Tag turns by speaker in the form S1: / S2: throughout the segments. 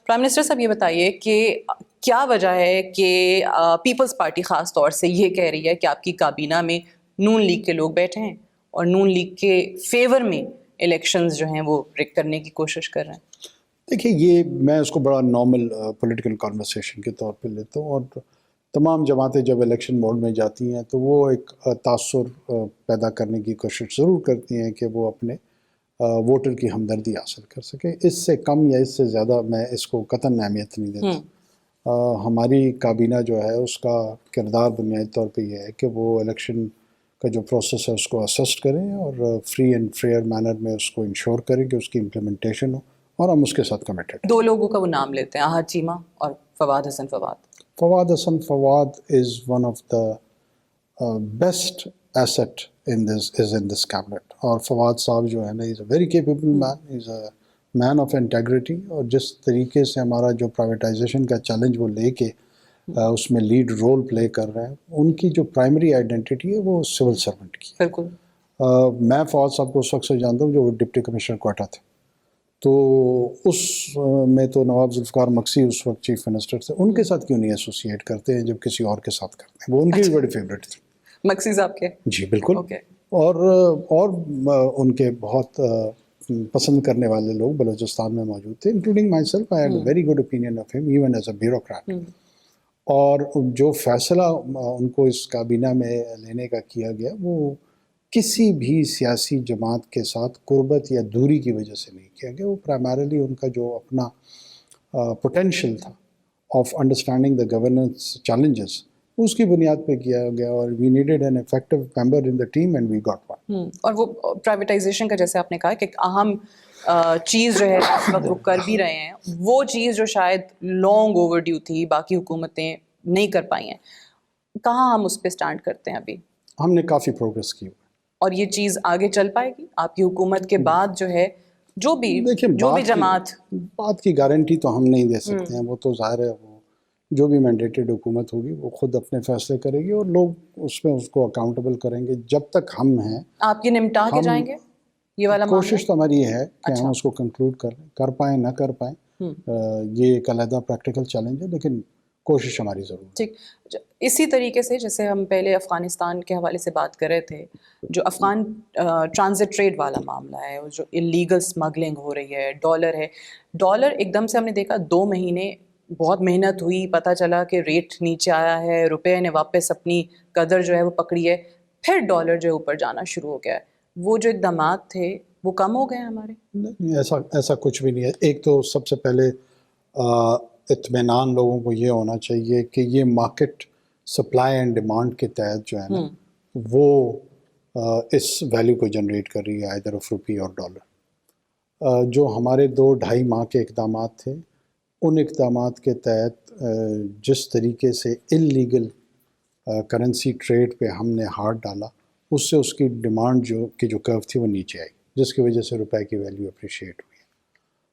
S1: Prime minister صاحب یہ بتائیے کہ کیا وجہ ہے کہ پیپلز پارٹی خاص طور سے یہ کہہ رہی ہے کہ آپ کی کابینہ میں نون لیگ کے لوگ بیٹھے ہیں اور نون لیگ کے فیور میں الیکشنز جو ہیں وہ ریگ کرنے کی کوشش کر رہے ہیں؟
S2: دیکھیے، یہ میں اس کو بڑا نارمل پولیٹیکل کانورسیشن کے طور پہ لیتا ہوں، اور تمام جماعتیں جب الیکشن موڈ میں جاتی ہیں تو وہ ایک تاثر پیدا کرنے کی کوشش ضرور کرتی ہیں کہ وہ اپنے ووٹر کی ہمدردی حاصل کر سکیں. اس سے کم یا اس سے زیادہ میں اس کو قطعاً اہمیت نہیں دیتا. ہماری کابینہ جو ہے اس کا کردار بنیادی طور پہ یہ ہے کہ وہ الیکشن کا جو پروسیس ہے اس کو اسسٹ کریں اور فری اینڈ فیئر مینر میں اس کو انشور کریں کہ اس کی امپلیمنٹیشن ہو، اور ہم اس کے ساتھ کمیٹڈ.
S1: دو لوگوں کا وہ نام لیتے ہیں، احد چیمہ اور فواد حسن فواد.
S2: فواد حسن Fawad is one of the best asset in this cabinet. اور فواد صاحب جو ہے نا، he's a very capable man, he's a man of integrity. اور جس طریقے سے ہمارا جو پرائیویٹائزیشن کا چیلنج وہ لے کے اس میں لیڈ رول پلے کر رہے ہیں، ان کی جو پرائمری آئیڈینٹی ہے وہ سول سرونٹ کی.
S1: بالکل.
S2: میں فواد صاحب کو اس وقت سے جانتا ہوں جو وہ ڈپٹی کمشنر کوئٹہ تھے، تو اس میں تو نواب ذوالفقار مکسی اس وقت چیف منسٹر تھے، ان کے ساتھ کیوں نہیں ایسوسیٹ کرتے ہیں جب کسی اور کے ساتھ کرتے ہیں؟ وہ ان کی بھی بڑی فیوریٹ تھی.
S1: مکسی صاحب کے؟
S2: جی بالکل. اور ان کے بہت پسند کرنے والے لوگ بلوچستان میں موجود تھے، including my self. I had a very good opinion of ہم ایون ایز اے بیوروکریٹ. اور جو فیصلہ ان کو اس کابینہ میں لینے کا کیا گیا وہ کسی بھی سیاسی جماعت کے ساتھ قربت یا دوری کی وجہ سے نہیں کیا گیا. وہ پرائمریلی ان کا جو اپنا پوٹینشیل تھا of understanding the governance challenges, اس کی بنیاد پہ کیا گیا. اور we needed an effective member in the team and we got one.
S1: اور وہ پرائیویٹائزیشن کا جیسے آپ نے کہا کہ ایک اہم چیز جو ہے اس وقت وہ کر بھی رہے ہیں، وہ چیز جو شاید لانگ اوور ڈیو تھی، باقی حکومتیں نہیں کر پائی ہیں. کہاں ہم اس پہ سٹینڈ کرتے ہیں ابھی؟
S2: ہم نے کافی پروگریس کی.
S1: اور یہ چیز آگے چل پائے گی آپ کی حکومت کے بعد؟ جو ہے جو بھی جماعت،
S2: بات کی گارنٹی تو ہم نہیں دے سکتے ہیں. وہ تو ظاہر ہے وہ جو بھی مینڈیٹڈ حکومت ہوگی وہ خود اپنے فیصلے کرے گی اور لوگ اس میں اس کو اکاؤنٹیبل کریں گے. جب تک ہم ہیں
S1: آپ یہ نمٹا کے جائیں گے یہ والا معاملہ؟
S2: کوشش تو ہماری یہ ہے کہ ہم اس کو کنکلوڈ کر پائیں نہ کر پائیں. یہ ایک علیحدہ پریکٹیکل چیلنج ہے، لیکن کوشش ہماری ضرور.
S1: ٹھیک. اسی طریقے سے جیسے ہم پہلے افغانستان کے حوالے سے بات کر رہے تھے، جو افغان ٹرانزٹ ٹریڈ والا معاملہ ہے، جو اللیگل اسمگلنگ ہو رہی ہے، ڈالر ہے، ڈالر ایک دم سے ہم نے دیکھا 2 مہینے بہت محنت ہوئی، پتہ چلا کہ ریٹ نیچے آیا ہے، روپے نے واپس اپنی قدر جو ہے وہ پکڑی ہے، پھر ڈالر جو ہے اوپر جانا شروع ہو گیا ہے. وہ جو اقدامات تھے وہ کم ہو گئے ہمارے؟
S2: نہیں، ایسا کچھ بھی نہیں ہے. ایک تو سب سے پہلے اطمینان لوگوں کو یہ ہونا چاہیے کہ یہ مارکیٹ سپلائی اینڈ ڈیمانڈ کے تحت جو ہے نا وہ اس ویلیو کو جنریٹ کر رہی ہے، آئدر آف روپی اور ڈالر. جو ہمارے 2-2.5 ماہ کے اقدامات تھے، ان اقدامات کے تحت جس طریقے سے اللیگل کرنسی ٹریڈ پہ ہم نے ہاتھ ڈالا، اس سے اس کی ڈیمانڈ جو کرو تھی وہ نیچے آئی، جس کی وجہ سے روپے کی ویلیو اپریشیٹ ہوئی.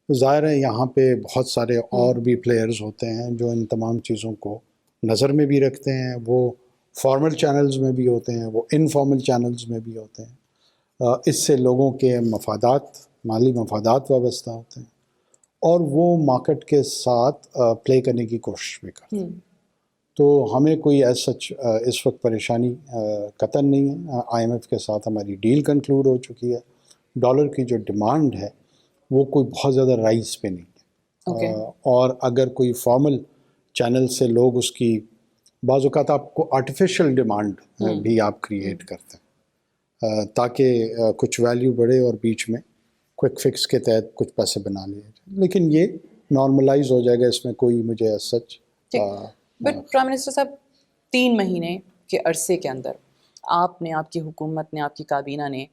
S2: ظاہر ہے یہاں پہ بہت سارے اور بھی پلیئرز ہوتے ہیں جو ان تمام چیزوں کو نظر میں بھی رکھتے ہیں. وہ فارمل چینلز میں بھی ہوتے ہیں، وہ انفارمل چینلز میں بھی ہوتے ہیں. اس سے لوگوں کے مالی مفادات وابستہ ہوتے ہیں، اور وہ مارکیٹ کے ساتھ پلے کرنے کی کوشش بھی کرتے ہیں. تو ہمیں کوئی سچ اس وقت پریشانی قطعاً نہیں ہے. IMF کے ساتھ ہماری ڈیل کنکلوڈ ہو چکی ہے. ڈالر کی جو ڈیمانڈ ہے وہ کوئی بہت زیادہ رائز پہ نہیں ہے. اور اگر کوئی فارمل چینل سے لوگ اس کی بعض اوقات آپ کو آرٹیفیشل ڈیمانڈ بھی آپ کریٹ کرتے ہیں تاکہ کچھ ویلیو بڑھے اور بیچ میں کوئک فکس کے تحت کچھ پیسے بنا لیے جائیں. لیکن یہ نارملائز ہو جائے گا، اس میں کوئی مجھے سچ.
S1: بٹ پرائم منسٹر صاحب 3 مہینے کے عرصے کے اندر آپ نے، آپ کی حکومت نے، آپ کی کابینہ نے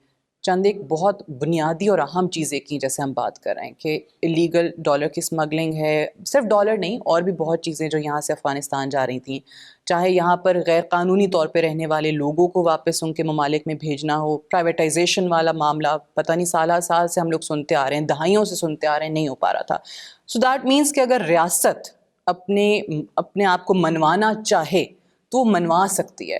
S1: چند ایک بہت بنیادی اور اہم چیزیں کی. جیسے ہم بات کر رہے ہیں کہ اللیگل ڈالر کی اسمگلنگ ہے، صرف ڈالر نہیں اور بھی بہت چیزیں جو یہاں سے افغانستان جا رہی تھیں، چاہے یہاں پر غیر قانونی طور پہ رہنے والے لوگوں کو واپس ان کے ممالک میں بھیجنا ہو، پرائیویٹائزیشن والا معاملہ پتہ نہیں سال سے ہم لوگ سنتے آ رہے ہیں، دہائیوں سے سنتے آ رہے ہیں، نہیں ہو پا رہا تھا. سو دیٹ مینس کہ اگر ریاست اپنے آپ کو منوانا چاہے تو وہ منوا سکتی ہے.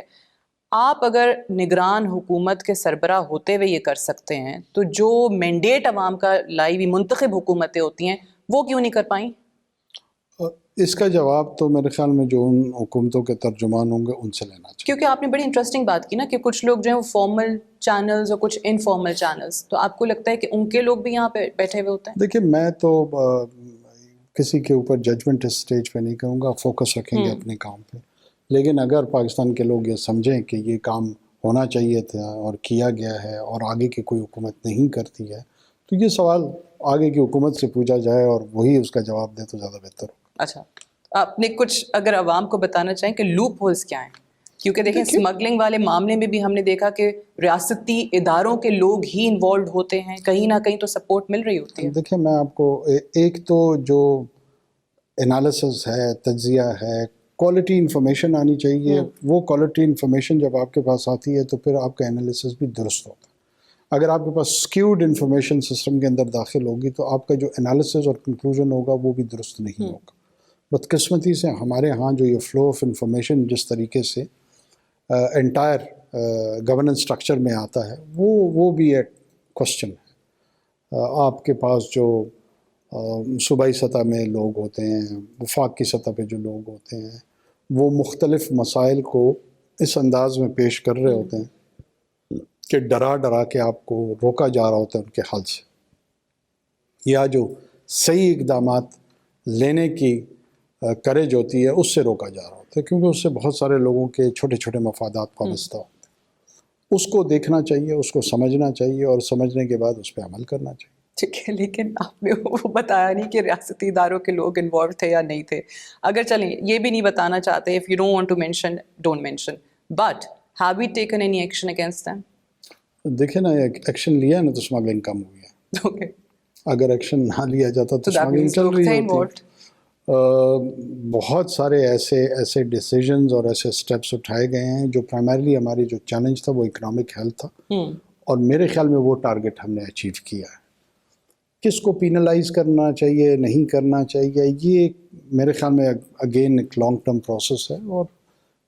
S1: آپ اگر نگران حکومت کے سربراہ ہوتے ہوئے یہ کر سکتے ہیں تو جو مینڈیٹ عوام کا لائی ہوئی منتخب حکومتیں ہوتی ہیں وہ کیوں نہیں کر پائیں؟
S2: اس کا جواب تو میرے خیال میں جو ان حکومتوں کے ترجمان ہوں گے ان سے لینا چاہیے.
S1: کیونکہ آپ نے بڑی انٹرسٹنگ بات کی نا کہ کچھ لوگ جو ہیں وہ فارمل چینلز اور کچھ انفارمل چینلز، تو آپ کو لگتا ہے کہ ان کے لوگ بھی یہاں پہ بیٹھے ہوئے ہوتے ہیں؟
S2: دیکھیے میں تو کسی کے اوپر ججمنٹ اس اسٹیج پہ نہیں کروں گا، فوکس رکھیں گے اپنے کام پہ. لیکن اگر پاکستان کے لوگ یہ سمجھیں کہ یہ کام ہونا چاہیے تھا اور کیا گیا ہے اور آگے کی کوئی حکومت نہیں کرتی ہے، تو یہ سوال آگے کی حکومت سے پوچھا جائے اور وہی اس کا جواب دے تو زیادہ بہتر ہو.
S1: اچھا، آپ نے کچھ اگر عوام کو بتانا چاہیں کہ لوپ ہولز کیا ہیں؟ کیونکہ دیکھیں اسمگلنگ والے معاملے میں بھی ہم نے دیکھا کہ ریاستی اداروں کے لوگ ہی انوالوڈ ہوتے ہیں، کہیں نہ کہیں تو سپورٹ مل رہی ہوتی ہے.
S2: دیکھیں میں آپ کو ایک تو جو انالیسز ہے، تجزیہ ہے، کوالٹی انفارمیشن آنی چاہیے. وہ کوالٹی انفارمیشن جب آپ کے پاس آتی ہے تو پھر آپ کا انالیسز بھی درست ہوتا ہے. اگر آپ کے پاس سکیوڈ انفارمیشن سسٹم کے اندر داخل ہوگی تو آپ کا جو انالیسز اور کنکلوژن ہوگا وہ بھی درست نہیں ہوگا. بدقسمتی سے ہمارے ہاں جو یہ فلو آف انفارمیشن جس طریقے سے انٹائر گورننس اسٹرکچر میں آتا ہے وہ بھی ایک کوشچن ہے. آپ کے پاس جو صوبائی سطح میں لوگ ہوتے ہیں، وفاق کی سطح پہ جو لوگ ہوتے ہیں، وہ مختلف مسائل کو اس انداز میں پیش کر رہے ہوتے ہیں کہ ڈرا کے آپ کو روکا جا رہا ہوتا ہے ان کے حل سے، یا جو صحیح اقدامات لینے کی کریج ہوتی ہے اس سے روکا جا رہا ہوتا ہے، کیونکہ اس سے بہت سارے لوگوں کے چھوٹے چھوٹے مفادات وابستہ ہوتے ہیں. اس کو دیکھنا چاہیے، اس کو سمجھنا چاہیے اور سمجھنے کے بعد اس پہ عمل کرنا چاہیے.
S1: ٹھیک ہے، لیکن آپ نے وہ بتایا نہیں کہ ریاستی اداروں کے لوگ انوالو تھے یا نہیں تھے. اگر چلیں یہ بھی نہیں بتانا چاہتے، if you don't want to mention, don't mention, but have we taken any action against them?
S2: دیکھیں نا ایکشن لیا ہے نا تو اسمگلنگ کم ہوئی ہے.
S1: Okay.
S2: اگر ایکشن نہ لیا جاتا تو
S1: So that
S2: اسمگلنگ
S1: means
S2: چل
S1: لوگ
S2: رہی
S1: تھے
S2: ہوتی.
S1: involved.
S2: بہت سارے ایسے ڈیسیجنز اور ایسے سٹیپس اٹھائے گئے ہیں جو پرائمرلی ہماری جو چیلنج تھا وہ اکنامک ہیلتھ تھا، اور میرے خیال میں وہ ٹارگٹ ہم نے اچیو کیا ہے. کس کو پینلائز کرنا چاہیے نہیں کرنا چاہیے یہ میرے خیال میں اگین ایک لانگ ٹرم پروسیس ہے، اور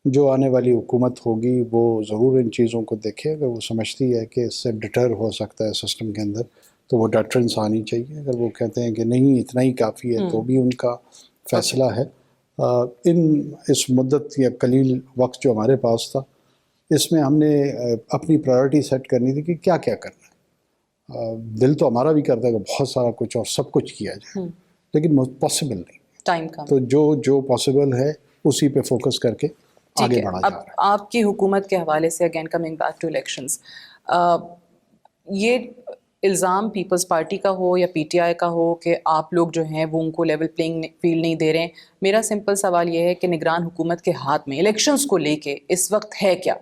S2: جو آنے والی حکومت ہوگی وہ ضرور ان چیزوں کو دیکھے. اگر وہ سمجھتی ہے کہ اس سے ڈٹر ہو سکتا ہے سسٹم کے اندر تو وہ ڈٹرنس آنی چاہیے. اگر وہ کہتے ہیں کہ نہیں اتنا ہی کافی ہے تو بھی ان کا فیصلہ ہے. اس مدت یا قلیل وقت جو ہمارے پاس تھا اس میں ہم نے اپنی پرائیورٹی سیٹ کرنی تھی کہ کیا کرنا ہے. دل تو ہمارا بھی کرتا ہے کہ بہت سارا کچھ اور سب کچھ کیا جائے، لیکن پاسبل نہیں.
S1: ٹائم کم.
S2: تو جو پاسبل ہے اسی پہ فوکس کر کے آگے بڑھا جا رہا ہے.
S1: اب آپ کی حکومت کے حوالے سے again coming back to elections, یہ الزام پیپلز پارٹی کا ہو یا پی ٹی آئی کا ہو کہ آپ لوگ جو ہیں وہ ان کو لیول پلینگ فیلڈ نہیں دے رہے ہیں. میرا سمپل سوال یہ ہے کہ نگران حکومت کے ہاتھ میں الیکشنز کو لے کے اس وقت ہے کیا؟